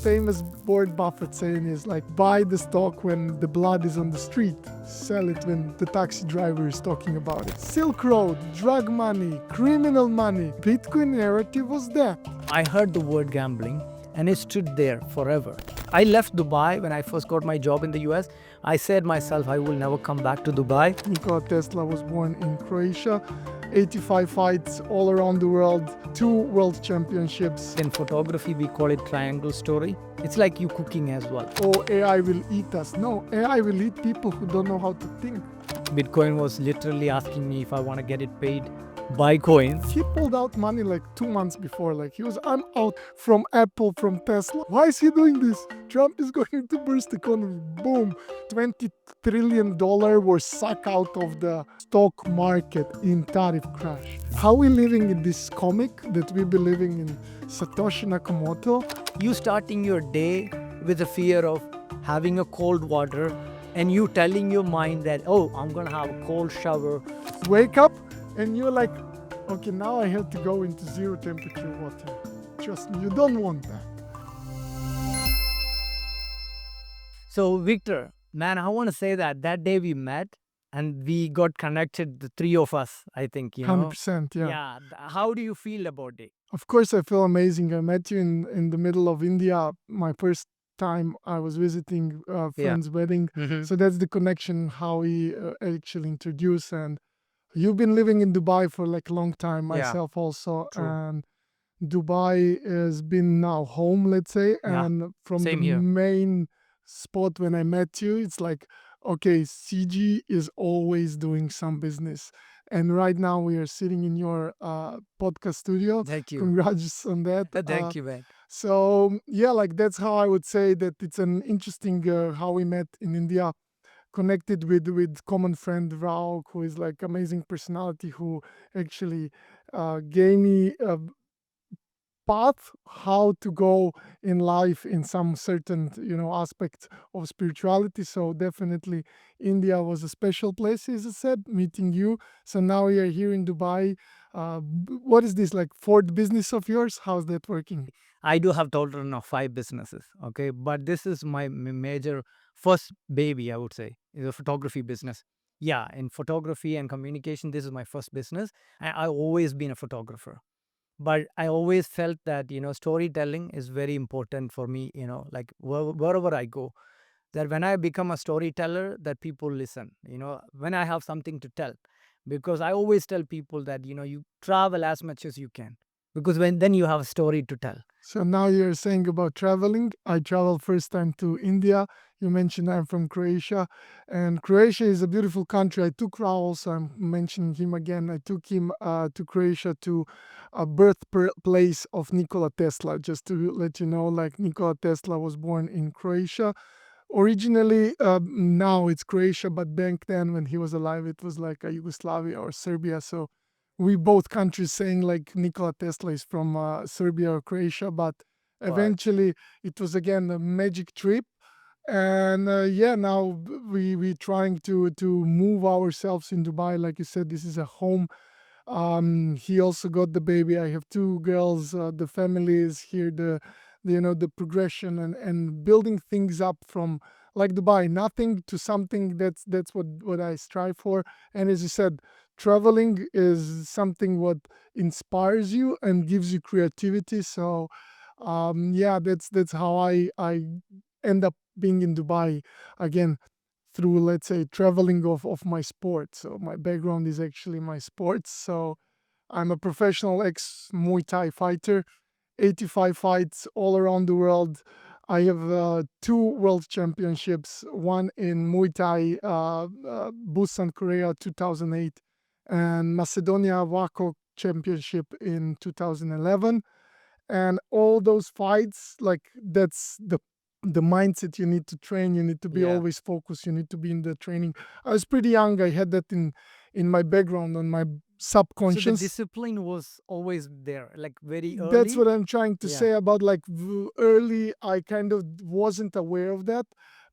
famous Warren Buffett saying is like, buy the stock when the blood is on the street, sell it when the taxi driver is talking about it. Silk Road, drug money, criminal money. Bitcoin narrative was that. I heard the word gambling and it stood there forever. I left Dubai when I first got my job in the US. I said myself, I will never come back to Dubai. Nikola Tesla was born in Croatia. 85 fights all around the world, 2 world championships. In photography, we call it triangle story. It's like you cooking as well. Oh, AI will eat us. No, AI will eat people who don't know how to think. Bitcoin was literally asking me if I want to get it paid by coins. He pulled out money like 2 months before. Like he was, I'm out from Apple, from Tesla. Why is he doing this? Trump is going to burst the economy. Boom. $20 trillion was sucked out of the stock market in tariff crash. How are we living in this comic that we be living in Satoshi Nakamoto? You starting your day with a fear of having a cold water and you telling your mind that, oh, I'm going to have a cold shower. Wake up and you're like, okay, now I have to go into 0 temperature water. Trust me, you don't want that. So, Victor, man, I want to say that day we met and we got connected, the 3 of us, I think, 100%, yeah. Yeah. How do you feel about it? Of course, I feel amazing. I met you in the middle of India. My first time I was visiting a friend's wedding. Mhm. So that's the connection, how we actually introduced. And you've been living in Dubai for like a long time, Yeah. myself also. True. And Dubai has been now home, let's say. Yeah. And from Same the here. main spot when I met you, it's like, okay, CG is always doing some business. And right now we are sitting in your podcast studio. Thank you. Congrats on that. Thank you, man. So yeah, like that's how I would say that it's an interesting how we met in India, connected with common friend Rao, who is like amazing personality, who actually gave me a path how to go in life in some certain aspect of spirituality. So definitely India was a special place, as I said, meeting you. So now we are here in Dubai. What is this, like, fourth business of yours? How's that working? I do have total of 5 businesses, okay? But this is my major first baby, I would say, is a photography business. Yeah, in photography and communication, this is my first business. I've always been a photographer. But I always felt that, storytelling is very important for me, like wherever I go, that when I become a storyteller, that people listen, when I have something to tell. Because I always tell people that, you travel as much as you can. Because then you have a story to tell. So now you're saying about traveling. I traveled first time to India. You mentioned I'm from Croatia, and Croatia is a beautiful country. I took Raul, also I'm mentioning him again. I took him to Croatia, to a birthplace of Nikola Tesla. Just to let you know, like, Nikola Tesla was born in Croatia. Originally, now it's Croatia, but back then when he was alive, it was like a Yugoslavia or Serbia. So we both countries saying like Nikola Tesla is from Serbia or Croatia, but eventually it was again a magic trip. And yeah, now we trying to move ourselves in Dubai. Like you said, this is a home. He also got the baby. I have 2 girls. The family is here. The progression and building things up from like Dubai, nothing to something. That's what I strive for. And as you said, traveling is something what inspires you and gives you creativity. So yeah, that's how I end up being in Dubai again, through, let's say, traveling of my sport. So my background is actually my sports. So I'm a professional ex Muay Thai fighter, 85 fights all around the world. I have 2 world championships, one in Muay Thai, Busan, Korea, 2008, and Macedonia Waco Championship in 2011. And all those fights, like, that's the mindset you need to train. You need to be Yeah. always focused. You need to be in the training. I was pretty young. I had that in my background, on my So the subconscious. discipline was always there, like very early. That's what I'm trying to Yeah. say about, like, early. I kind of wasn't aware of that,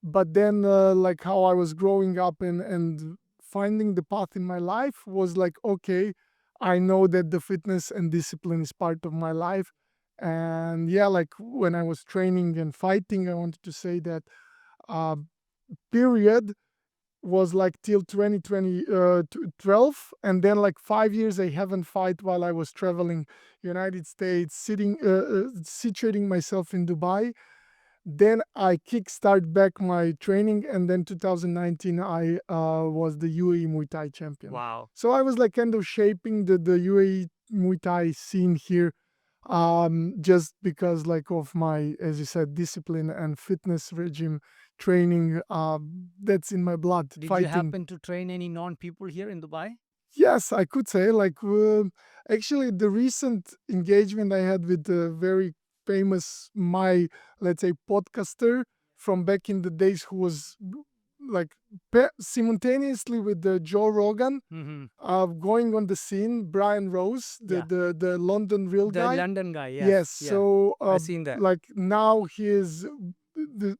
but then like how I was growing up and finding the path in my life was like, okay, I know that the fitness and discipline is part of my life, And yeah, like when I was training and fighting, I wanted to say that uh, period was like till 2020 12, and then like 5 years I haven't fight while I was traveling United States, situating myself in Dubai. Then I kickstart back my training, and then 2019 I was the UAE Muay Thai champion. Wow. So I was like kind of shaping the UAE Muay Thai scene here, just because like of my, as you said, discipline and fitness regime training, that's in my blood. Did you Fighting, happen to train any non-people here in Dubai? yes, I could say like actually the recent engagement I had with the very famous my, let's say, podcaster from back in the days, who was like simultaneously with the Joe Rogan, Mm-hmm. going on the scene, Brian Rose, Yeah. the London real The guy. London guy, yes. Yes, Yeah. so I seen that. like now he is the,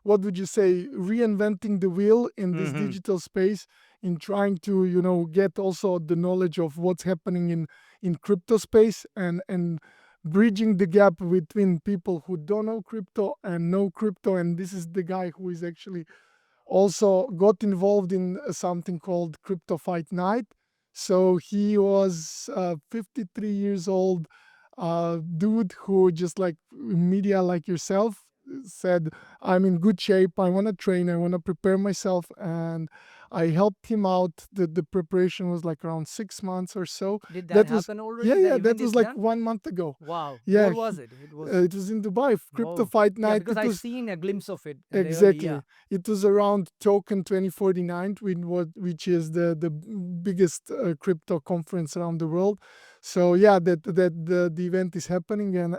what would you say, reinventing the wheel in this Mm-hmm. digital space, in trying to get also the knowledge of what's happening in crypto space, and bridging the gap between people who don't know crypto and know crypto. And this is the guy who is actually also got involved in something called Crypto Fight Night. So he was 53 years old dude who, just like media like yourself, said, I'm in good shape, I want to train, I want to prepare myself. And I helped him out. The preparation was like around 6 months or so. Did that That was, happen yeah, already? The yeah, that event was is like done? 1 month ago. Wow. Yeah, Where was it? It was, it was in Dubai, Crypto oh, Fight yeah, Night. because It I was seen a glimpse of it in the early, yeah. exactly. It was around Token 2049, which is the biggest crypto conference around the world. So yeah, that the event is happening, and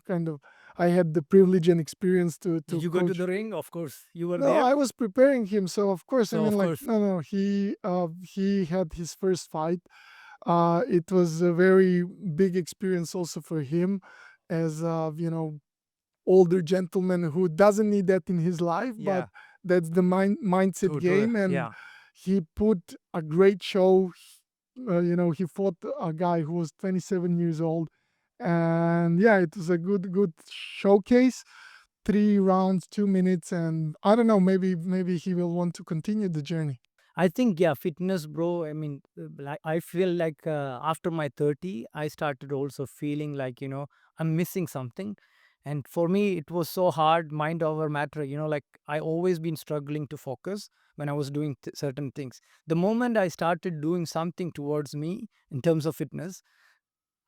kind of I had the privilege and experience Did to you go to coach. the ring? Of course, you were No, there. I was preparing him, so of course, I So, mean, of like, course, no, he had his first fight. It was a very big experience also for him, as older gentleman who doesn't need that in his life, but yeah, that's the mindset to, game. And yeah. he put a great show. He fought a guy who was 27 years old, and yeah, it was a good showcase. 3 rounds, 2 minutes, and I don't know. Maybe he will want to continue the journey. I think, yeah, fitness, bro. I mean, like, I feel like after my 30, I started also feeling like, I'm missing something. And for me, it was so hard, mind over matter. Like, I always been struggling to focus when I was doing certain things. The moment I started doing something towards me in terms of fitness,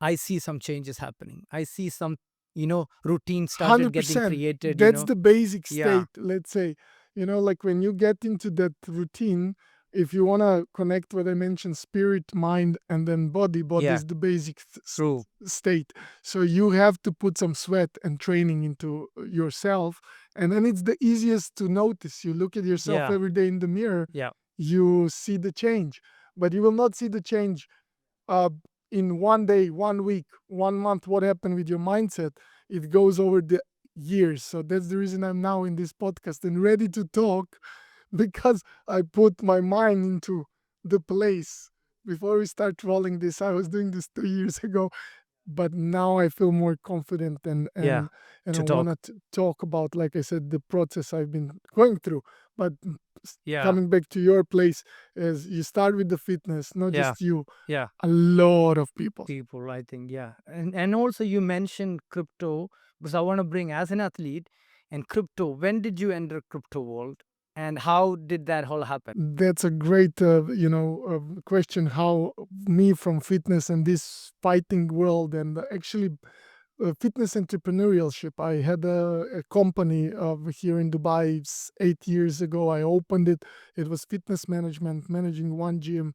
I see some changes happening. I see some, routine started getting 100%. created, That's the basic Yeah, state, let's say. Like when you get into that routine, if you want to connect what I mentioned, spirit, mind, and then body yeah, is the basic true. state. So you have to put some sweat and training into yourself. And then it's the easiest to notice. You look at yourself Yeah, every day in the mirror, yeah, you see the change. But you will not see the change uh, in one day, 1 week, 1 month. What happened with your mindset? It goes over the years. So that's the reason I'm now in this podcast and ready to talk, because I put my mind into the place. Before we start rolling this, I was doing this 2 years ago, but now I feel more confident, and yeah, and I to want talk. to talk about, like I said, the process I've been going through. But Yeah, coming back to your place, is you start with the fitness, not yeah, just you, yeah. a lot of people. People, I think, yeah. And also you mentioned crypto, because I want to bring, as an athlete and crypto, when did you enter crypto world, and how did that all happen? That's a great, question. How me from fitness and this fighting world, and actually fitness entrepreneurship. I had a company here in Dubai 8 years ago. I opened it. It was fitness management, managing one gym.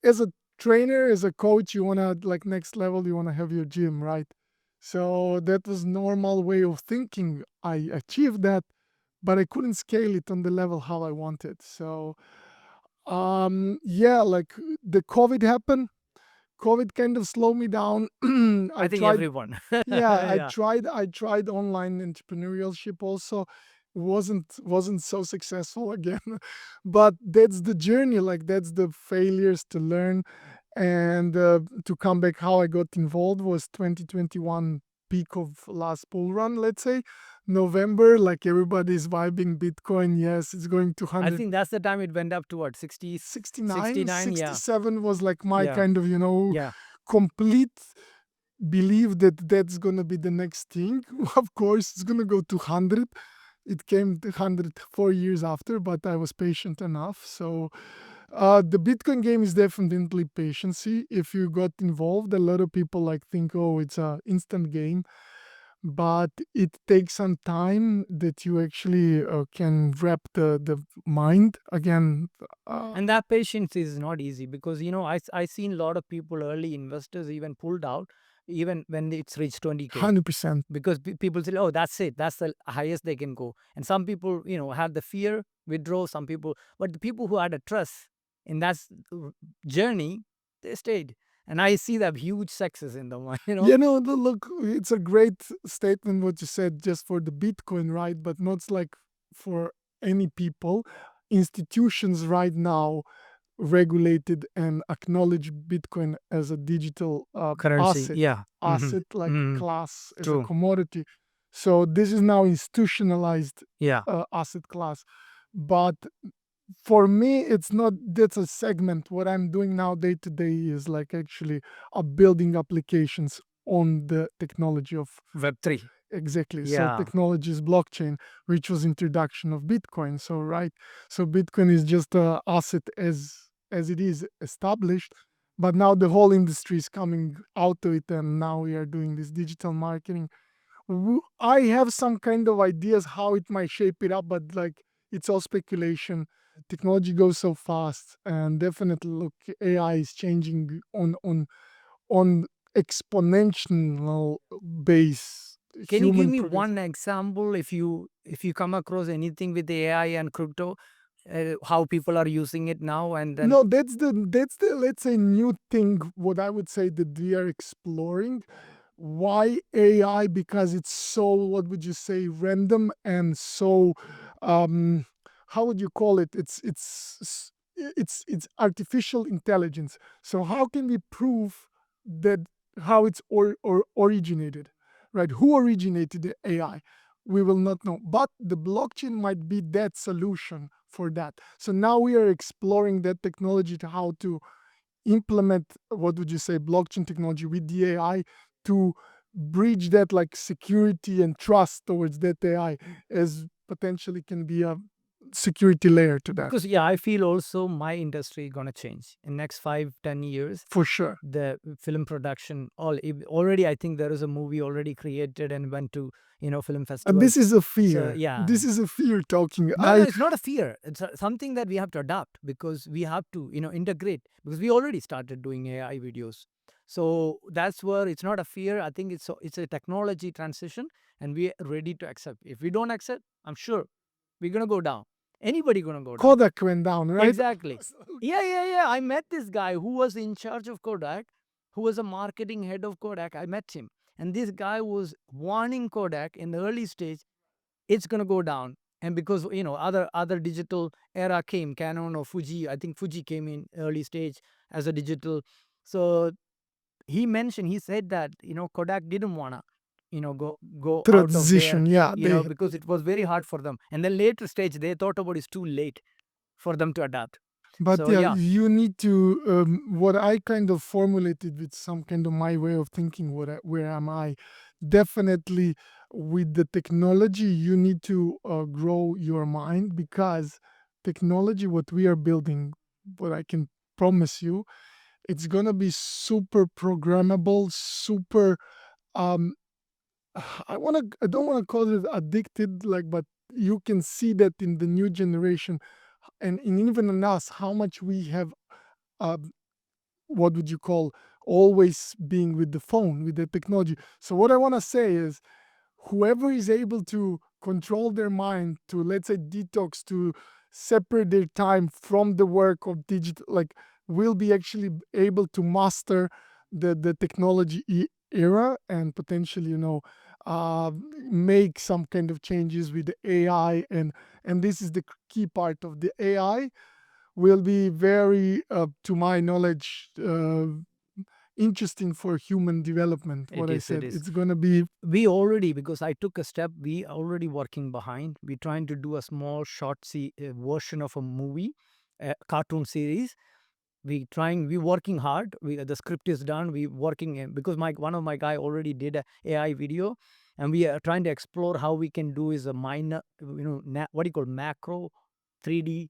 As a trainer, as a coach, you wanna, like, next level. You wanna have your gym, right? So that was normal way of thinking. I achieved that, but I couldn't scale it on the level how I wanted. So yeah, like the COVID happened. COVID kind of slowed me down. I I think tried, everyone. yeah, I Yeah, tried I tried online entrepreneurship also. Wasn't so successful again. But that's the journey, like that's the failures to learn. And to come back, how I got involved was 2021 peak of last bull run, let's say. November, like everybody's vibing Bitcoin. Yes, it's going to I 100. think that's the time it went up to what, 60, 69, 69? Yeah, 67 was like my yeah, kind of, yeah. complete believe that that's gonna be the next thing. Of course, it's gonna go to 100. It came to 100 4 years after, but I was patient enough. So the Bitcoin game is definitely patiency. If you got involved, a lot of people like think, oh, it's a instant game, but it takes some time that you actually can wrap the mind again. Uh, And that patience is not easy because, I seen a lot of people, early investors, even pulled out even when it's reached 20K. 100%. Because people say, oh, that's it, that's the highest they can go. And some people, had the fear, withdraw. Some people, but the people who had a trust in that journey, they stayed. And I see that huge success in them. Look, it's a great statement what you said just for the Bitcoin, right? But not like for any people. Institutions right now regulated and acknowledge Bitcoin as a digital Currency, yeah. asset like class as a True. commodity. So this is now institutionalized Yeah. asset class. But for me, it's not that's a segment. What I'm doing now day to day is like actually building applications on the technology of Web3. exactly. So Yeah. technology is blockchain, which was introduction of Bitcoin. So right, so Bitcoin is just a asset as it is established, but now the whole industry is coming out to it, and now we are doing this digital marketing. I have some kind of ideas how it might shape it up, but like it's all speculation. Technology goes so fast, and definitely look, AI is changing on exponential base. Can you give Human me progress. one example, if you come across anything with AI and crypto, how people are using it now, and then No, that's the let's say new thing. What I would say that we are exploring. Why AI? Because it's so, what would you say, random and so um how would you call it? It's artificial intelligence. So how can we prove that how it's or originated? Right? Who originated the AI? We will not know. But the blockchain might be that solution for that. So now we are exploring that technology to how to implement, what would you say, blockchain technology with the AI to bridge that like security and trust towards that AI as potentially can be a security layer to that. because, yeah, I feel also my industry gonna change in next 5-10 years. For sure. The film production, already, I think there is a movie already created and went to film This festivals. is a So, fear. yeah. This is a fear talking. No, no, it's not a fear. It's something that we have to adapt, because we have to, integrate, because we already started doing AI videos. So that's where it's not a fear. I think it's a technology transition, and we're ready to accept. If we don't accept, I'm sure we're gonna go down. Anybody gonna go down. Kodak went down, right? Exactly. Yeah, yeah, yeah. I met this guy who was in charge of Kodak, who was a marketing head of Kodak. I met him. And this guy was warning Kodak in the early stage, it's going to go down. And because, other digital era came, Canon or Fuji, I think Fuji came in early stage as a digital. So he said that, Kodak didn't want to, go out of there, Transition, yeah. They because it was very hard for them. And then later stage, they thought about it's too late for them to adapt. But So, yeah, yeah. you need to. What I kind of formulated with some kind of my way of thinking. Where am I? Definitely, with the technology, you need to grow your mind because technology, what we are building, what I can promise you, it's gonna be super programmable, super. Um, I don't wanna call it addicted, like, but you can see that in the new generation and even in us, how much we have, uh, what would you call, always being with the phone, with the technology. So what I want to say is, whoever is able to control their mind to, let's say, detox, to separate their time from the work of digital, like, will be actually able to master the technology era and potentially, uh, make some kind of changes with the AI. And this is the key part of the AI will be very, to my knowledge, interesting for human development. It What I is. It said, is. it's gonna be We already, because I took a step, we already working behind. We're trying to do a small short version of a movie, a cartoon series. We working hard. The script is done. We working because my one of my guy already did a AI video, and we are trying to explore how we can do is a minor, what do you call macro 3D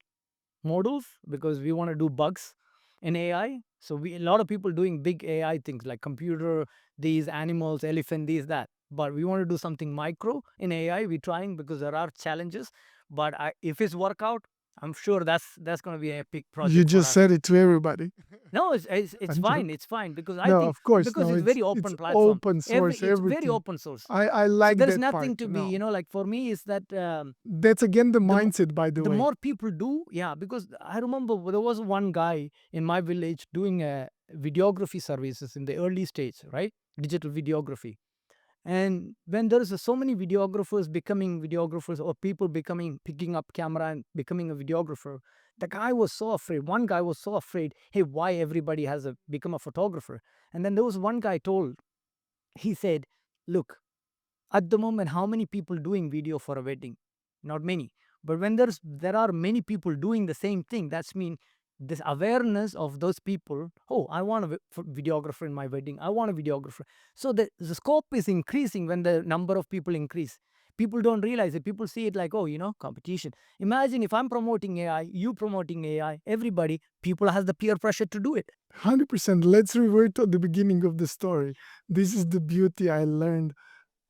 models, because we want to do bugs in AI. So we a lot of people doing big AI things like computer, these animals, elephant, these that. But we want to do something micro in AI. We're trying because there are challenges. But if it's work out, I'm sure that's going to be a big you project for just us. said it to everybody. No, it's I'm fine. joking. It's fine because I No, think of course, because no. it's It's very it's open platform. open source, It's very everything. open source. I So like there is that part. nothing to be, No, like for me is that that's again the the mindset, by the the way. more people do, yeah, because I remember there was one guy in my village doing videography services in the early stage, right? Digital videography. And when there is so many videographers becoming videographers, or people becoming picking up camera and becoming a videographer, the guy was so afraid. One guy was so afraid, hey, why everybody has become a photographer? And then there was one guy told, he said, look, at the moment, how many people doing video for a wedding? Not many. But when there are many people doing the same thing, that's mean this awareness of those people. Oh, I want a videographer in my wedding. I want a videographer. So the scope is increasing when the number of people increase. People don't realize it. People see it like, oh, competition. Imagine if I'm promoting AI, you promoting AI, everybody, people has the peer pressure to do it. 100%. Let's revert to the beginning of the story. This is the beauty I learned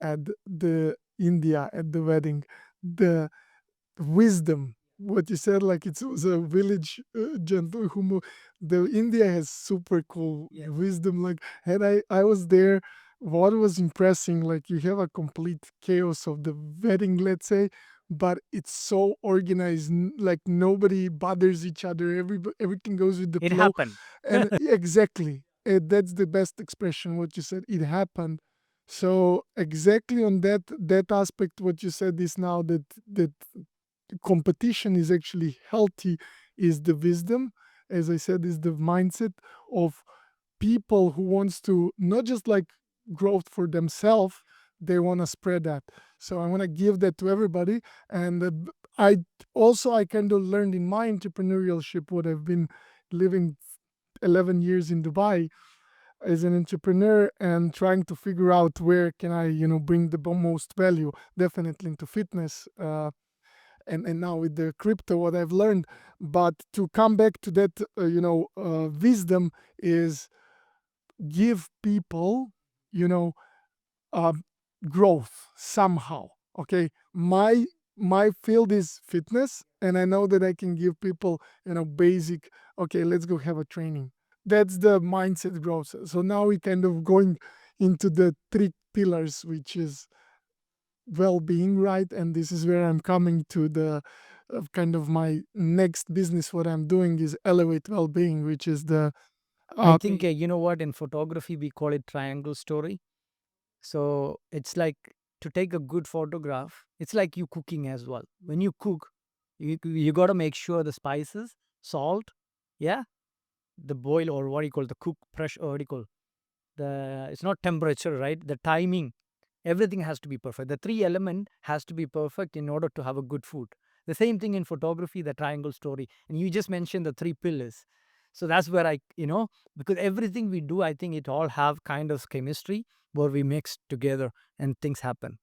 at the India at the wedding. The wisdom, what you said, like it was a village gentle who the India has super cool wisdom. Like, and I was there, what was impressing, like you have a complete chaos of the wedding, let's say, but it's so organized, like nobody bothers each other, everything goes with the It flow. happened. And exactly, that's the best expression, what you said, it happened. So exactly on that aspect, what you said is now that competition is actually healthy, is the wisdom, as I said, is the mindset of people who wants to not just like growth for themselves, they want to spread that. So I want to give that to everybody. And I also, I kind of learned in my entrepreneurship, what I've been living 11 years in Dubai as an entrepreneur and trying to figure out where can I, bring the most value, definitely into fitness, and now with the crypto, what I've learned. But to come back to that, wisdom is give people, you know, uh, growth somehow. Okay, my field is fitness, and I know that I can give people, basic. Okay, let's go have a training. That's the mindset growth. So now we kind of going into the three pillars, which is well-being, right? And this is where I'm coming to the kind of my next business. What I'm doing is elevate well-being, which is the I think, you know what, in photography, we call it triangle story. So it's like to take a good photograph, it's like you cooking as well. When you cook, you got to make sure the spices, salt, yeah, the boil, or what do you call the cook pressure, or what do you call it's not temperature, right? The timing, everything has to be perfect. The three element has to be perfect in order to have a good food. The same thing in photography, the triangle story. And you just mentioned the three pillars. So that's where because everything we do, I think it all have kind of chemistry where we mix together and things happen.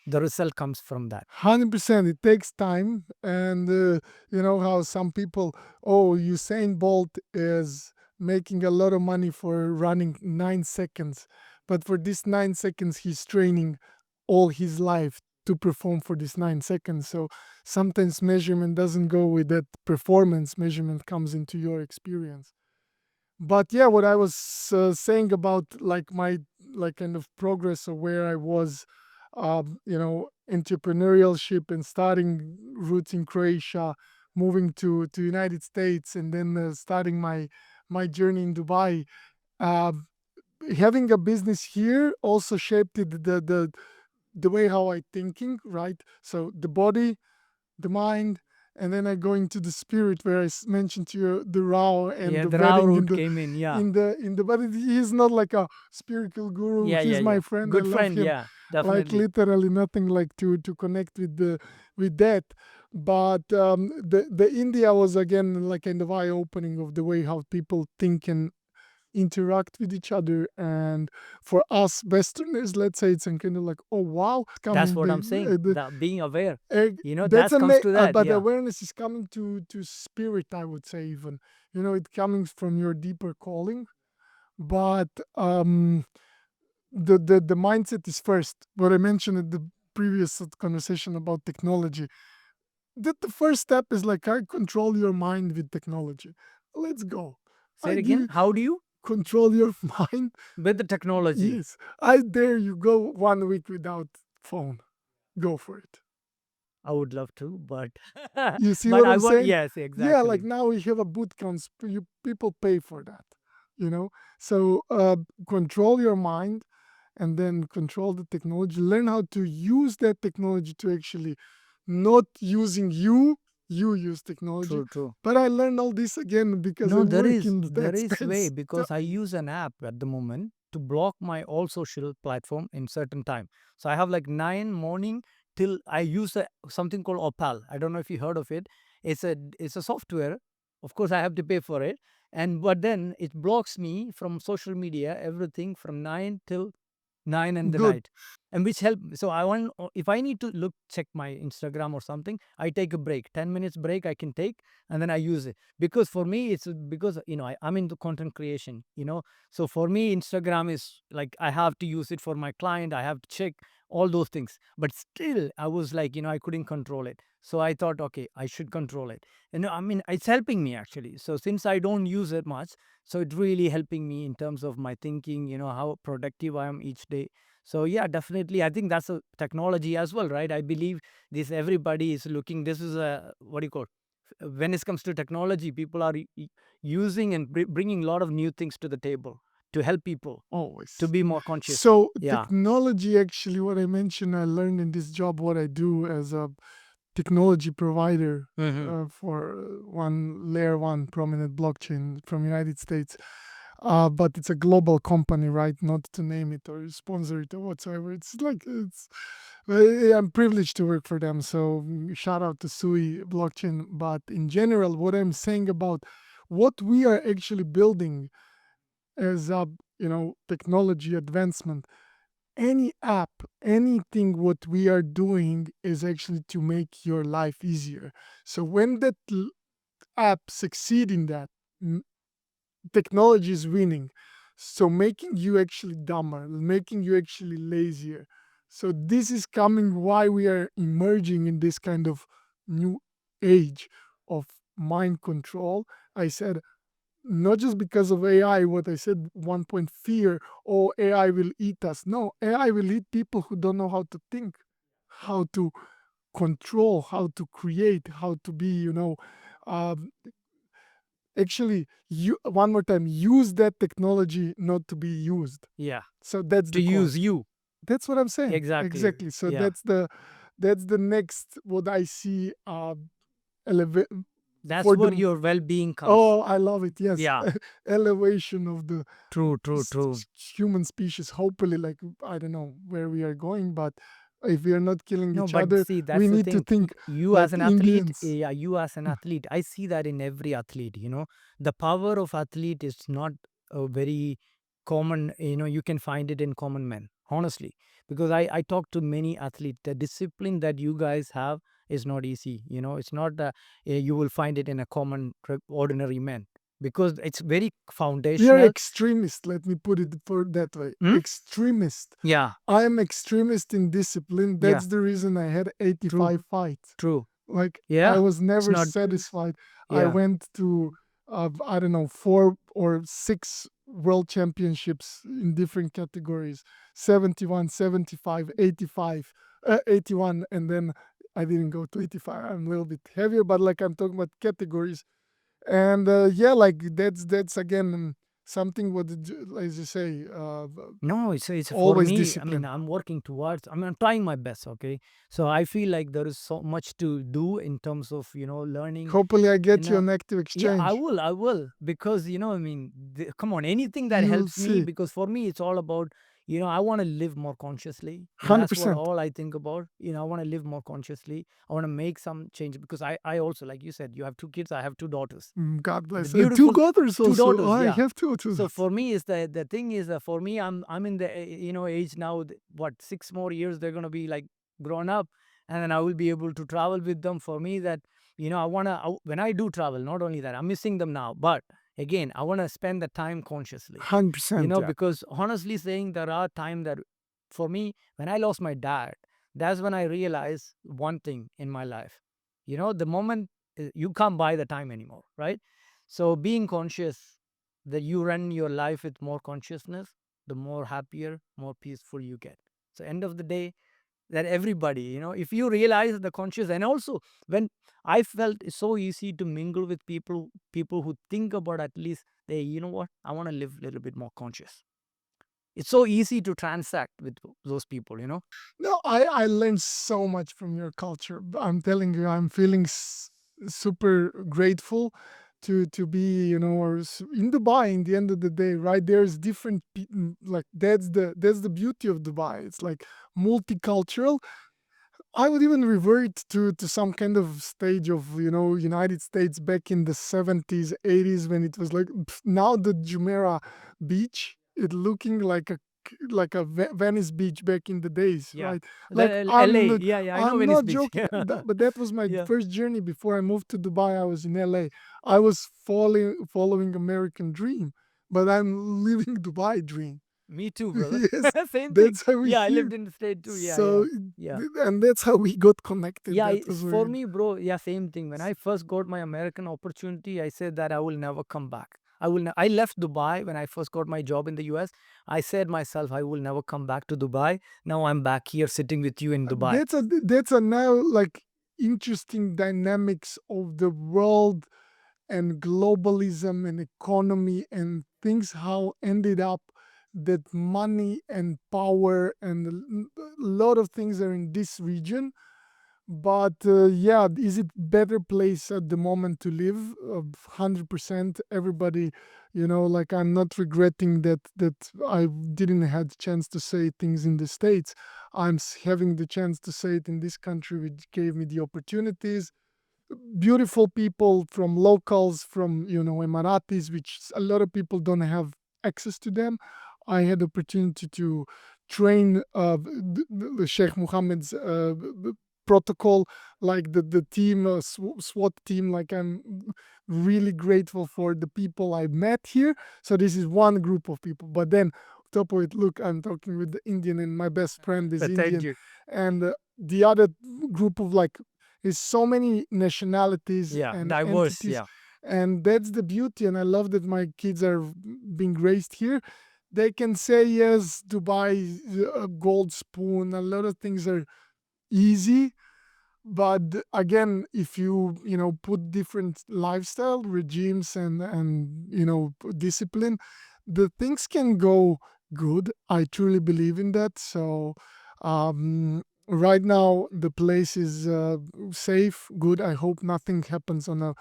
The result comes from that. 100%. It takes time, and you know how some people, oh, Usain Bolt is making a lot of money for running 9 seconds, but for this 9 seconds, he's training all his life to perform for this 9 seconds. So sometimes measurement doesn't go with that performance. Measurement comes into your experience. But yeah, what I was saying about like my like kind of progress of where I was, entrepreneurship and starting roots in Croatia, moving to United States, and then starting my journey in Dubai. Uh, Having a business here also shaped the way how I thinking, right? So the body, the mind, and then I go into the spirit where mentioned to you the Rao and Yeah, the the raw wedding root came in. Yeah. but he's not like a spiritual guru. Yeah, yeah, He's my yeah. friend. I Good love friend. him. Yeah, Like definitely. literally nothing like to connect with that. But the India was again like kind of eye opening of the way how people think and interact with each other. And for us Westerners, let's say it's kind of like, oh wow, it's That's coming. what I'm saying. That being aware. That's That comes to that. but Yeah. awareness is coming to spirit, I would say. Even, it coming from your deeper calling. But the mindset is first. What I mentioned in the previous conversation about technology, that the first step is like, I control your mind with technology. Let's go. Say I it give again. you How do you? control your mind. With the technology. Yes, I dare you go 1 week without phone. Go for it. I would love to, but You see but what I I'm want. saying? Yes, Yeah, like exactly. now we have a boot camps. You people pay for that, you know. So control your mind, and then control the technology. Learn how to use that technology to actually not using you. You use technology, True, true. but I learned all this again because I No, there work is in there that is way space. because I use an app at the moment to block my all social platform in certain time. So I have like 9 morning till I use something called Opal. I don't know if you heard of it. It's a software. Of course, I have to pay for it, and but then it blocks me from social media everything from 9 in the Good. night, and which help. So I want, if I need to look check my Instagram or something, I take a break, 10 minutes break I can take, and then I use it. Because for me it's because I'm into content creation, so for me Instagram is like I have to use it for my client, I have to check all those things, but still I was like, I couldn't control it. So I thought, okay, I should control it. And I mean, it's helping me actually. So since I don't use it much, so it's really helping me in terms of my thinking, how productive I am each day. So yeah, definitely I think that's a technology as well, right? I believe this, everybody is looking, this is a, what do you call, when it comes to technology, people are using and bringing a lot of new things to the table to help people to Always. be more conscious. So Yeah. technology, actually, what I mentioned, I learned in this job what I do as a technology provider Hmm. for one layer one prominent blockchain from United States. But it's a global company, right? Not to name it or sponsor it or whatsoever. It's like I'm privileged to work for them. So shout out to Sui blockchain. But in general, what I'm saying about what we are actually building as a technology advancement, any app, anything what we are doing is actually to make your life easier. So when that app succeed in that, technology is winning. So making you actually dumber, making you actually lazier. So this is coming why we are emerging in this kind of new age of mind control. I said, not just because of AI, what I said, one point fear, oh, AI will eat us. No, AI will eat people who don't know how to think, how to control, how to create, how to be, um, actually, you one more time, use that technology not to be used. Yeah. So that's To the core. use you. That's what I'm saying. Exactly. Exactly. So Yeah. that's the next what I see eleva- That's for where the your well-being comes. oh, I love it. Yes. Yeah. Elevation of the True, true, true. human species. Hopefully, like, I don't know where we are going, but if we are not killing No, each but other, see, we that's the need to thing. think You like as an athlete, Indians. yeah, you as an athlete, I see that in every athlete. The power of athlete is not a very common. You can find it in common men, honestly, because I talk to many athletes. The discipline that you guys have is not easy. It's not you will find it in a common ordinary man, because it's very We are foundational. extremists. Let me put it for that way. Hmm? Extremist. Yeah, I am extremist in discipline. yeah, That's the reason I had true, 85 fights. true. Like, I Yeah, was it's never not. satisfied. I Yeah, went to I don't know, 4 or 6 world championships in different categories: 71, 75, 85, 81, and then I didn't go to 85. I'm a little bit heavier, but like, I'm talking about categories. And yeah, like, that's again, something what as you say, No, it's for always me. I mean, discipline. I'm working towards. I mean, I'm trying my best. Okay, so I feel like there is so much to do in terms of learning. Hopefully I You get you know, an active yeah, I exchange. will. I will because I mean, come on, anything that You'll helps me. see. Because for me, it's all about I want to live more consciously. That's what 100%. all I think about. I want to live more consciously. I want to make some change because I also, like you said, you have two kids. I have two daughters. God The bless. Two beautiful daughters two also. Oh, daughters. I Yeah. have two So daughters. for me is the thing is for me I'm in the age now, what, 6 more years they're going to be like grown up, and then I will be able to travel with them. For me, that I want to, when I do travel, not only that I'm missing them now, but again I want to spend the time consciously. 100%. Yeah. Because honestly saying, there are times that for me, when I lost my dad, that's when I realized one thing in my life. The moment, you can't buy the time anymore, right? So being conscious, that you run your life with more consciousness, the more happier, more peaceful you get. So end of the day, that everybody, if you realize the conscious, and also when I felt it's so easy to mingle with people who think about, at least they, what, I want to live a little bit more conscious. It's so easy to transact with those people. No, I learned so much from your culture. I'm telling you, I'm feeling super grateful to be, or in Dubai. In the end of the day, right? There's different like that's the beauty of Dubai. It's like multicultural. I would even revert to some kind of stage of United States back in the 70s, 80s, when it was like now the Jumeirah beach, it looking like a Venice beach back in the days, Yeah. right? The Like LA. Yeah, yeah, I know I'm Venice not Beach. joking, but that was my Yeah. first journey before I moved to Dubai. I was in LA. I was following American dream, but I'm living Dubai dream. Me too, brother. Yes, Same thing. that's how we Yeah, I lived here. in the state too. Yeah, So, yeah. Yeah. and that's how we got connected. Yeah, That was for very me, bro, yeah, same thing. When I first got my American opportunity, I said that I will never come back. I left Dubai when I first got my job in the US. I said myself, I will never come back to Dubai. Now I'm back here sitting with you in Dubai. that's a now like interesting dynamics of the world and globalism and economy and things how ended up that money and power and a lot of things are in this region. But yeah, is it better place at the moment to live? 100%. Everybody, like I'm not regretting that I didn't had chance to say things in the States. I'm having the chance to say it in this country, which gave me the opportunities. Beautiful people from locals, from Emiratis, which a lot of people don't have access to them. I had opportunity to train the Sheikh Mohammed's protocol, like the team, SWAT team. Like I'm really grateful for the people I met here. So this is one group of people. But then top of it, look, I'm talking with the Indian, and my best friend is Thank Indian, you. and the other group of like is so many nationalities Yeah, and diverse. entities, Yeah. and that's the beauty. And I love that my kids are being raised here. They can say yes, Dubai, a gold spoon. A lot of things are easy, but again, if you put different lifestyle regimes and discipline, the things can go good. I truly believe in that. So right now the place is safe, good. I hope nothing happens on a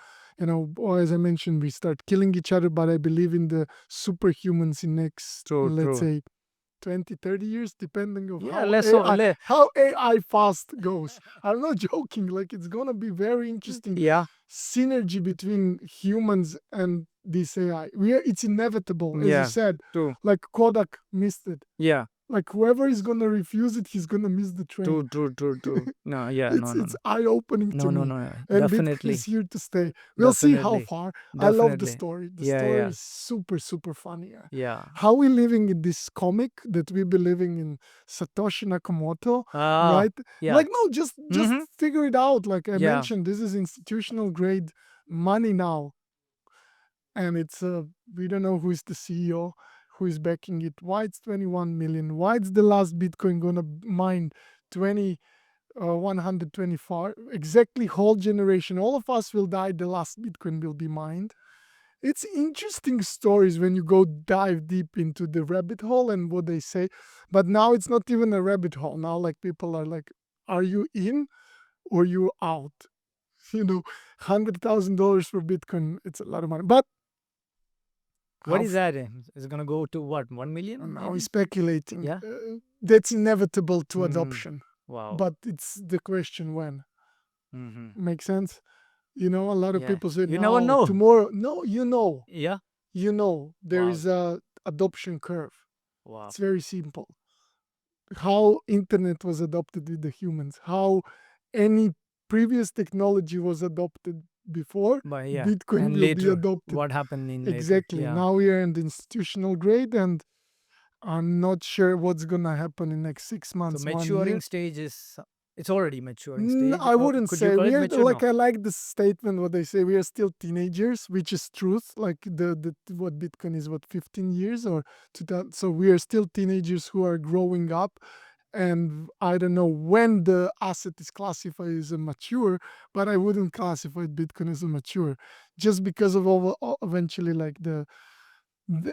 or as I mentioned, we start killing each other. But I believe in the superhumans in next, True, let's true. say, 20, 30 years, depending of Yeah, how let's so let. how AI fast goes. I'm not joking. Like it's gonna be very interesting Yeah, synergy between humans and this AI. It's inevitable, as you yeah. said. True. Like Kodak missed it. Yeah. Like whoever is gonna refuse it, he's gonna miss the train. True, true, true, true. No, yeah, no, no, It's no. eye opening to No, no, me. no. And Bitcoin is Definitely. here to stay. We'll see how Definitely. far. I love the Definitely. story. The Yeah, story yeah. is super, super funny. Yeah. How we living in this comic that we be living in Satoshi Nakamoto, Ah, right? yeah. Like no, just Mm-hmm. figure it out. Like I Yeah. mentioned, this is institutional grade money now, and it's we don't know who is the CEO, who is backing it. Why it's 21 million? Why it's the last Bitcoin gonna mine 20 124 exactly? Whole generation, all of us will die. The last Bitcoin will be mined, It's interesting stories when you go dive deep into the rabbit hole and what they say. But now it's not even a rabbit hole. Now, like, people are like, are you in or you out? You know, $100,000 for Bitcoin, it's a lot of money. But What how is that? Is it gonna go to what? 1 million now he's maybe? speculating. Yeah. That's inevitable to Mm, adoption. wow. But it's the question when. Mm-hmm. Makes sense? You know, a lot of Yeah. people say, You never no, know. tomorrow. No, you know. Yeah. There Wow. is a adoption curve. Wow. It's very simple. How internet was adopted with the humans, how any previous technology was adopted before, But yeah. Bitcoin And will be later, adopted. what happened in later? Exactly. Yeah. Now we are in the institutional grade, and I'm not sure what's gonna happen in next 6 So months, 1 year. maturing stage is it's already maturing stage. I Or wouldn't could you say call we it are mature? like, No. I like the statement what they say, we are still teenagers, which is truth. Like the what Bitcoin is, what, 15 years or 2000. So we are still teenagers who are growing up, and I don't know when the asset is classified as a mature, but I wouldn't classify Bitcoin as a mature, just because of eventually, like,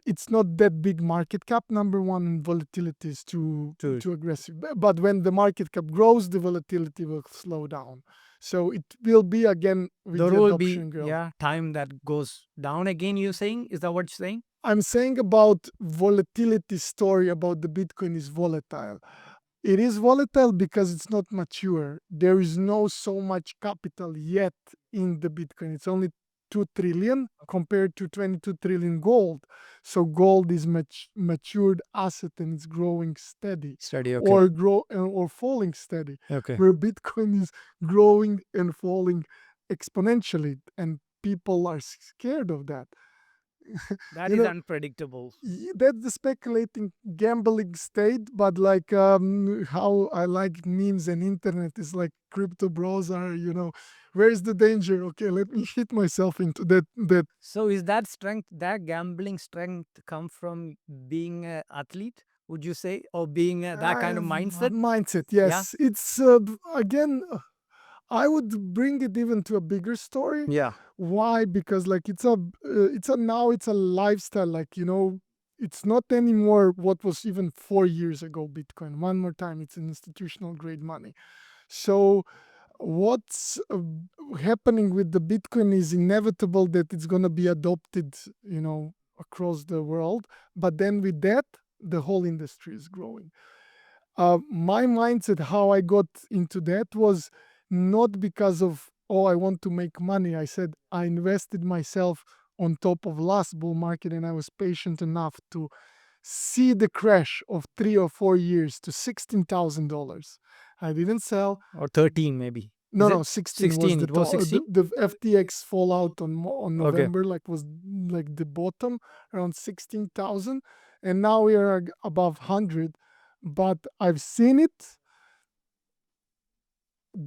it's not that big market cap, number one, and volatility is too To too aggressive. But when the market cap grows, the volatility will slow down. So it will be again with there the will be adoption growth. yeah time that goes down again. You're saying, is that what you're saying? I'm saying about volatility story about the Bitcoin is volatile. It is volatile because it's not mature. There is no so much capital yet in the Bitcoin. It's only 2 trillion compared to 22 trillion gold. So gold is matured asset and it's growing steady, Study. Okay. or falling steady, Okay. where Bitcoin is growing and falling exponentially, and people are scared of that. That You is know, unpredictable. that's the speculating gambling state. But like, how I like memes and internet is like, crypto bros are, where's the danger? Okay, let me hit myself into that. So is that strength, that gambling strength, come from being an athlete? Would you say, or being that kind of mindset? Mindset. Yeah. Yes, it's again, I would bring it even to a bigger story. Yeah. Why? Because like, it's a lifestyle. Like, it's not anymore what was even 4 years ago. Bitcoin. One more time, it's an institutional grade money. So what's happening with the Bitcoin is inevitable that it's gonna be adopted, across the world. But then with that, the whole industry is growing. My mindset, how I got into that, was not because of, oh, I want to make money. I said I invested myself on top of last bull market, and I was patient enough to see the crash of 3 or 4 years to $16,000. I didn't sell. Or 13 maybe. No, Is no, it 16 was 16? the It was top. 16? The FTX fallout on Okay. November, like, was like the bottom, around 16,000, and now we are above 100. But I've seen it.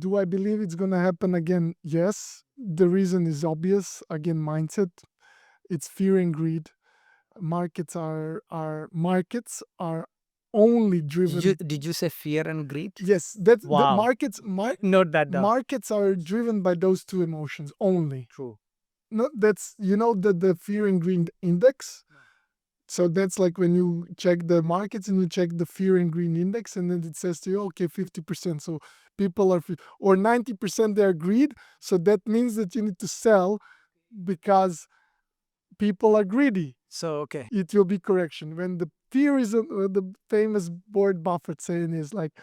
Do I believe it's gonna happen again? Yes. The reason is obvious. Again, mindset. It's fear and greed. Markets are only driven. Did you say fear and greed? Yes, that's the Wow. Note that down. markets are driven by those two emotions only. True. No, that's, the fear and greed index. So that's like when you check the markets and you check the fear and greed index, and then it says to you, okay, 50%. So people are, or 90% they are greed. So that means that you need to sell because people are greedy. So okay. It will be correction. When the fear is, the famous Board Buffett saying is like,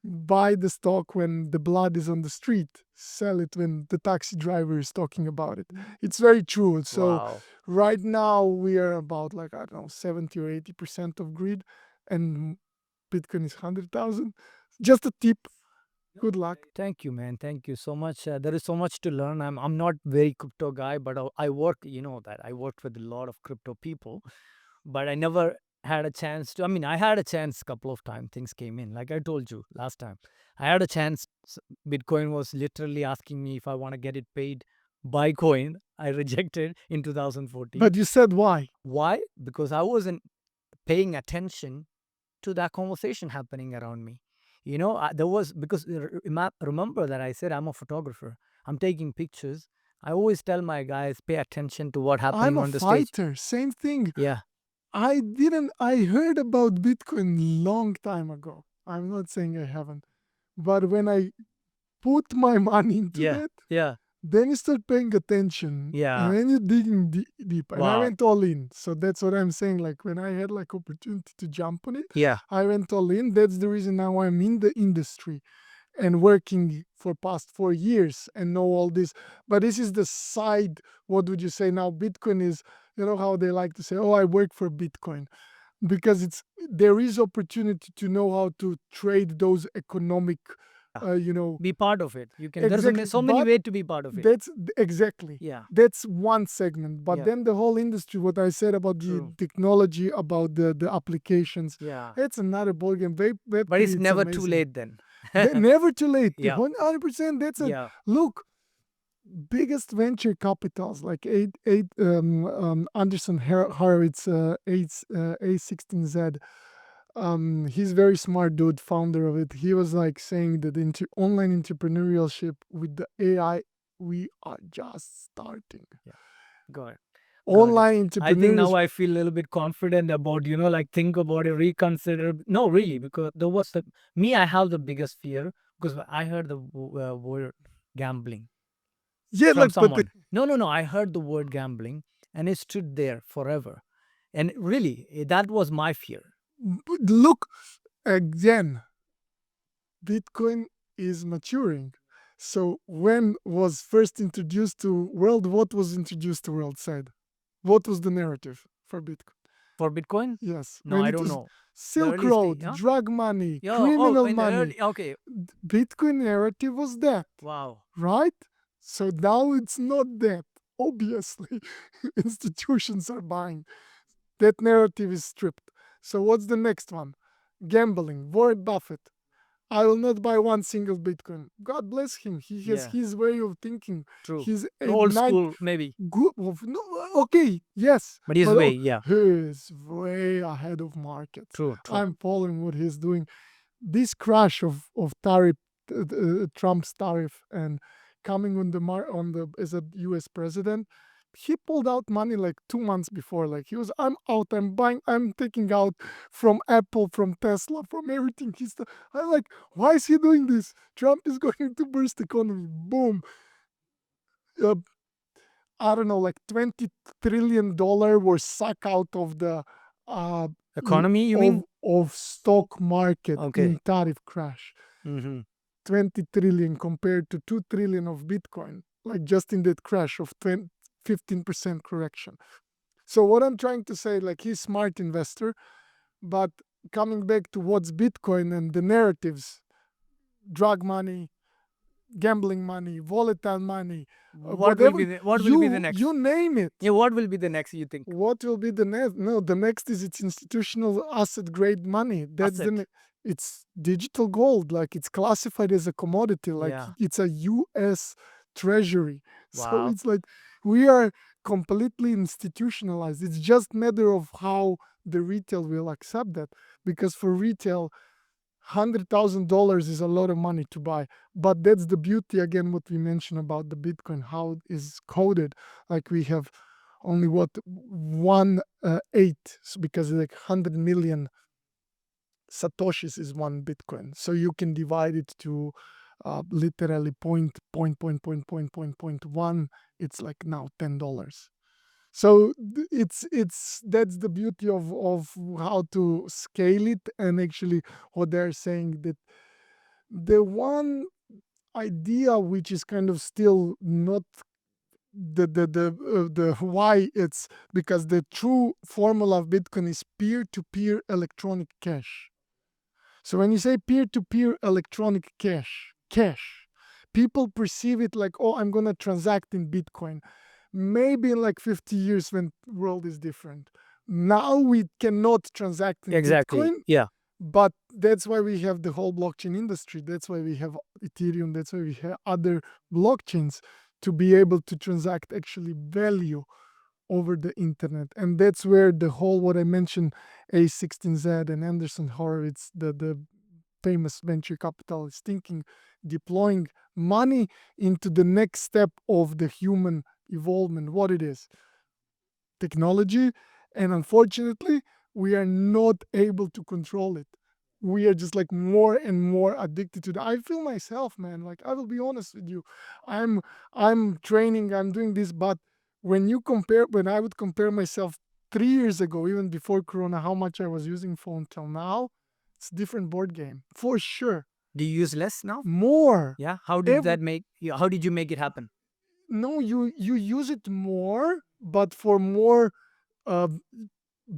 buy the stock when the blood is on the street, sell it when the taxi driver is talking about it. It's very true. So Wow. right now we are about, like, I don't know, 70 or 80% of greed, and Bitcoin is 100,000. Just a tip. Good luck. Thank you, man. Thank you so much. There is so much to learn. I'm not very crypto guy, but I work. You know that I worked with a lot of crypto people, but I never had a chance to. I mean, I had a chance a couple of times. Things came in, like I told you last time. I had a chance. Bitcoin was literally asking me if I want to get it paid by coin. I rejected in 2014. But you said why? Why? Because I wasn't paying attention to that conversation happening around me. There was, because remember that I said I'm a photographer. I'm taking pictures. I always tell my guys, pay attention to what I'm happening a on the stage. fighter. Same thing. Yeah. I heard about Bitcoin long time ago. I'm not saying I haven't. But when I put my money into Yeah. that, Yeah. then you start paying attention. Yeah. And then you're digging deep. And I Wow. went all in. So that's what I'm saying. Like when I had like opportunity to jump on it, Yeah. I went all in. That's the reason now I'm in the industry and working for past 4 years and know all this. But this is the side. What would you say now? Bitcoin is, you know how they like to say, oh, I work for Bitcoin, because there is opportunity to know how to trade those economic, Be part of it. You can. There's exactly. so many But ways to be part of it. exactly, Yeah. that's one segment. But Yeah. then the whole industry, what I said about the True. technology, about the applications, Yeah. it's another ballgame. Web But 3, it's never too amazing. late then. Never too late. Yeah. 100%. That's a Yeah. look. Biggest venture capitals like Anderson Horowitz, A16Z. He's very smart dude, founder of it. He was like saying that online entrepreneurship with the AI, we are just starting. Got it. Online I think now entrepreneurship. I feel a little bit confident about, like think about it, reconsider. No, really, because there was I have the biggest fear because I heard the word gambling Yeah, from like, but someone. No. I heard the word gambling and it stood there forever. And really, that was my fear. but look again. Bitcoin is maturing. So when was first introduced to world, what was introduced to world side? What was the narrative for Bitcoin? For Bitcoin? Yes. No, When I it don't was know. The Silk early stage, Road, huh? drug money, Yeah. criminal In the money, early, okay. Bitcoin narrative was that, Wow. right? So now it's not that. Obviously, institutions are buying. That narrative is stripped. So what's the next one? Gambling. Warren Buffett. I will not buy one single Bitcoin. God bless him. He has Yeah. his way of thinking. True. He's a Old nine school, maybe. good. No, okay, yes, But his but way, yeah. he's way ahead of market. True. I'm following what he's doing. This crash of tariff, Trump's tariff, and coming on the as a U.S. president, he pulled out money like 2 months before. Like he was, I'm out. I'm buying. I'm taking out from Apple, from Tesla, from everything. I'm like, why is he doing this? Trump is going to burst economy. Boom. Uh, I don't know, like $20 trillion were sucked out of the Economy, you mean? of stock market Okay. in tariff crash. Mm-hmm. 20 trillion compared to 2 trillion of Bitcoin, like just in that crash of 15% correction. So what I'm trying to say, like he's smart investor, but coming back to what's Bitcoin and the narratives, drug money, gambling money, volatile money, What will be the next? you name it. Yeah, what will be the next, you think? What will be the next? No, the next is it's institutional asset grade money. That's Asset. it's digital gold. Like it's classified as a commodity. Like Yeah. it's a U.S. Treasury. So Wow. it's like we are completely institutionalized. It's just matter of how the retail will accept that. Because for retail, $100,000 is a lot of money to buy. But that's the beauty again, what we mentioned about the Bitcoin, how it is coded. Like we have only what 1/8, because like 100 million satoshis is one Bitcoin. So you can divide it to literally point one. It's like now $10. So it's that's the beauty of how to scale it. And actually what they're saying, that the one idea which is kind of still not the why, it's because the true formula of Bitcoin is peer-to-peer electronic cash. So when you say peer-to-peer electronic cash, people perceive it like, oh, I'm gonna transact in Bitcoin. Maybe in like 50 years when world is different. Now we cannot transact in Exactly. Bitcoin, Yeah. but that's why we have the whole blockchain industry. That's why we have Ethereum. That's why we have other blockchains to be able to transact actually value over the internet. And that's where the whole, what I mentioned, A16Z and Anderson Horowitz, the famous venture capitalist thinking, deploying money into the next step of the human evolvement, what it is, technology. And unfortunately, we are not able to control it. We are just like more and more addicted to that. I feel myself, man. Like, I will be honest with you. I'm I'm training, I'm doing this, but when I would compare myself 3 years ago, even before Corona, how much I was using phone till now, it's a different board game. For sure. Do you use less now? More. Yeah. How did Every that make? Yeah, how did you make it happen? No, you use it more, but for more uh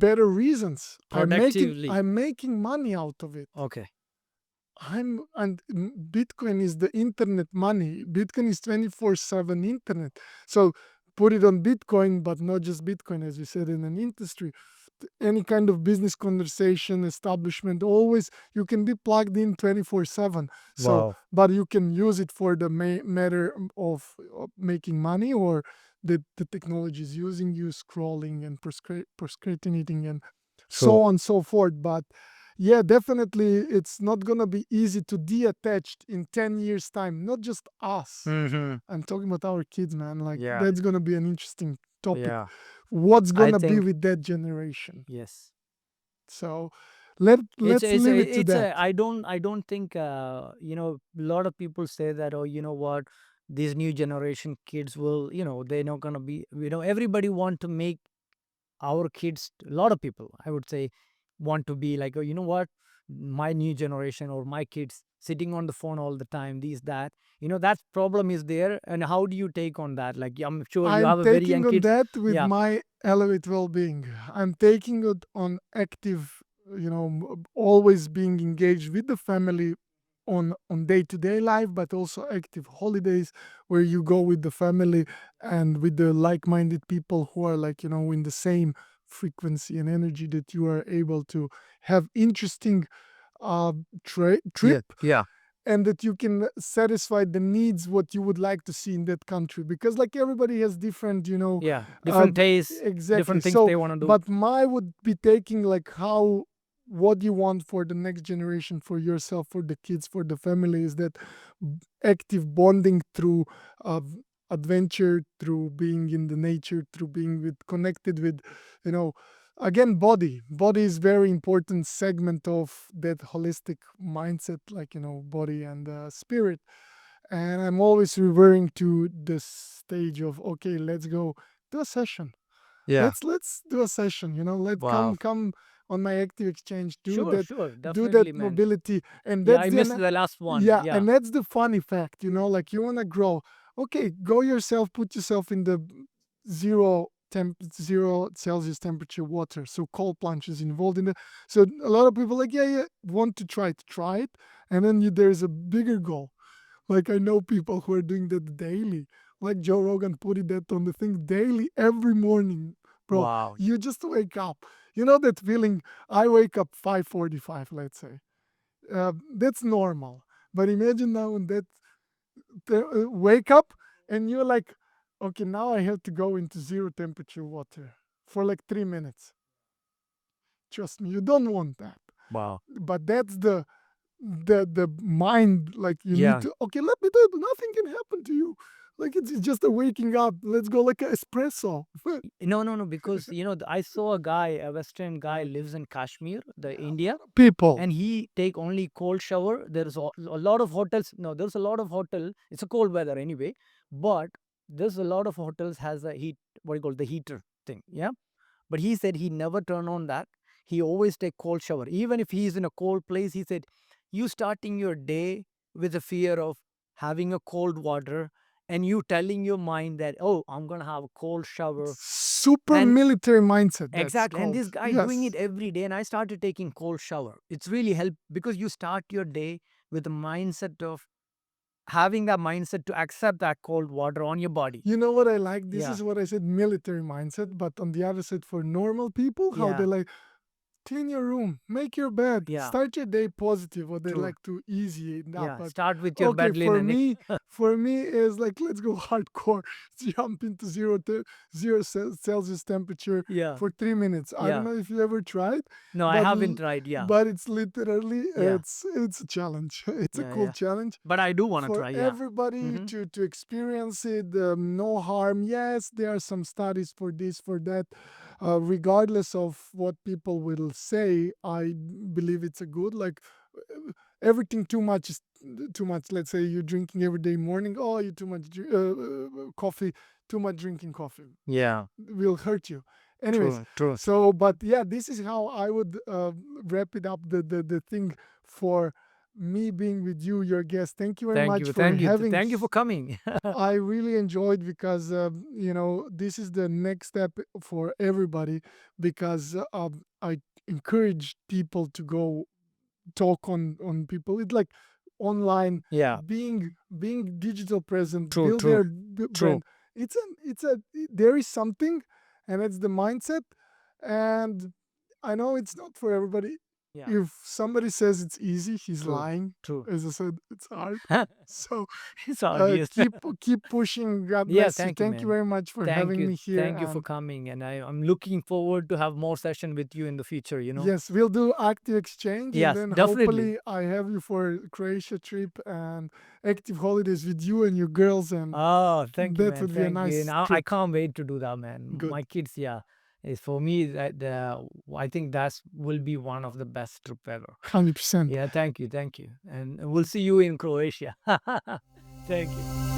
better reasons. Productively. I'm making money out of it. Okay. Bitcoin is the internet money. Bitcoin is 24/7 internet. So put it on Bitcoin, but not just Bitcoin, as you said, in an industry. Any kind of business conversation, establishment, always you can be plugged in 24/7. So, Wow. but you can use it for the matter of making money, or the technology is using you, scrolling and procrastinating and True. so on and so forth. But yeah, definitely, it's not gonna be easy to detached in 10 years' time. Not just us. Mm-hmm. I'm talking about our kids, man. Like, Yeah. that's gonna be an interesting topic. Yeah. What's I gonna be think with that generation? yes. So It's let's leave it to it's that. a I don't think a lot of people say that, oh, you know what, these new generation kids will, they're not gonna be, everybody want to make our kids, a lot of people, I would say, want to be like, oh, you know what, my new generation or my kids sitting on the phone all the time, these that, that problem is there. And how do you take on that? Like, I'm sure you I'm have a very taking young on kids. that with Yeah. my Elevate Well-being. I'm taking it on active, always being engaged with the family on day-to-day life, but also active holidays where you go with the family and with the like-minded people who are like, in the same frequency and energy, that you are able to have interesting uh, trip, Yeah. Yeah. and that you can satisfy the needs what you would like to see in that country, because like everybody has different, Yeah. uh, Different tastes, exactly. different things So they want to do. but my would be taking like how, what you want for the next generation, for yourself, for the kids, for the family, is that active bonding through uh, adventure, through being in the nature, through being with connected with, you know again, body is very important segment of that holistic mindset, like, body and spirit. And I'm always referring to the stage of, okay, let's go do a session. Yeah. Let's do a session, let Wow. come on my active exchange, Sure, sure, do that definitely, man. mobility. And Yeah, that's I the missed the last one. yeah, Yeah. and that's the funny fact, like, you want to grow. Okay, go yourself, put yourself in the zero Celsius temperature water. So cold plunge is involved in it. So a lot of people like, yeah, yeah, want to try it. And then there's a bigger goal. Like, I know people who are doing that daily. Like Joe Rogan put it that on the thing daily, every morning. Bro, Wow. you just wake up. You know that feeling? I wake up 5:45, let's say. That's normal. But imagine now when that wake up and you're like, okay, now I have to go into zero temperature water for like 3 minutes. Trust me, you don't want that. Wow. But that's the mind. Like, you need Yeah. to, okay, let me do it. Nothing can happen to you. Like, it's just a waking up. Let's go like an espresso. No, no, no. Because I saw a guy, a Western guy, lives in Kashmir, the India, People. and he take only cold shower. There's a lot of hotels. No, there's a lot of hotel. It's a cold weather anyway, but there's a lot of hotels has a heat. What do you call the heater thing? Yeah. But he said he never turn on that. He always take cold shower. Even if he's in a cold place, he said, you starting your day with the fear of having a cold water and you telling your mind that, oh, I'm going to have a cold shower. Super And military mindset, that's exactly. And called. this guy doing it Yes. every day. And I started taking cold shower. It's really helped because you start your day with the mindset of having that mindset to accept that cold water on your body. You know what I like? This Yeah. is what I said, military mindset. But on the other side, for normal people, how they Yeah. like, Clean your room, make your bed, Yeah, start your day positive, or they true. like to easy it up. Yeah, But start with your okay, bed linen. for me is like let's go hardcore. Jump into zero Celsius temperature Yeah, for 3 minutes. I don't yeah. know if you ever tried, No, I but haven't tried. Yeah, it's literally yeah, it's a challenge. It's a yeah, cool yeah. challenge But I do want to for try. Yeah. everybody Mm-hmm. to experience it. No harm. Yes, there are some studies for this, for that. Regardless of what people will say, I believe it's a good. Like everything too much is too much. Let's say you're drinking every day morning. Oh, you too much coffee. Too much drinking coffee Yeah, will hurt you. Anyways, true, true. so but yeah, this is how I would wrap it up. The thing for me being with you, your guest. Thank you very Thank much you, for thank you, having. thank you for coming. I really enjoyed because this is the next step for everybody because I encourage people to go talk on people. It's like online Yeah, being digital present, true, build true, their true. brand. It's a there is something, and it's the mindset. And I know it's not for everybody. Yeah, If somebody says it's easy, he's true, lying. true. As I said, it's hard. So It's obvious. keep pushing. God Yeah, bless you. thank you, Thank you man. very much for Thank having you, me here. thank you for And coming, and I'm looking forward to have more session with you in the future. yes, we'll do active exchange, and Yes, then definitely. hopefully I have you for Croatia trip and active holidays with you and your girls, and Oh, thank you, that man. would be a Thank you. nice Now I trip. can't wait to do that, man. Good, My kids, yeah, is for me that I think that's will be one of the best trip ever. 100%. Yeah, thank you, and we'll see you in Croatia. Thank you.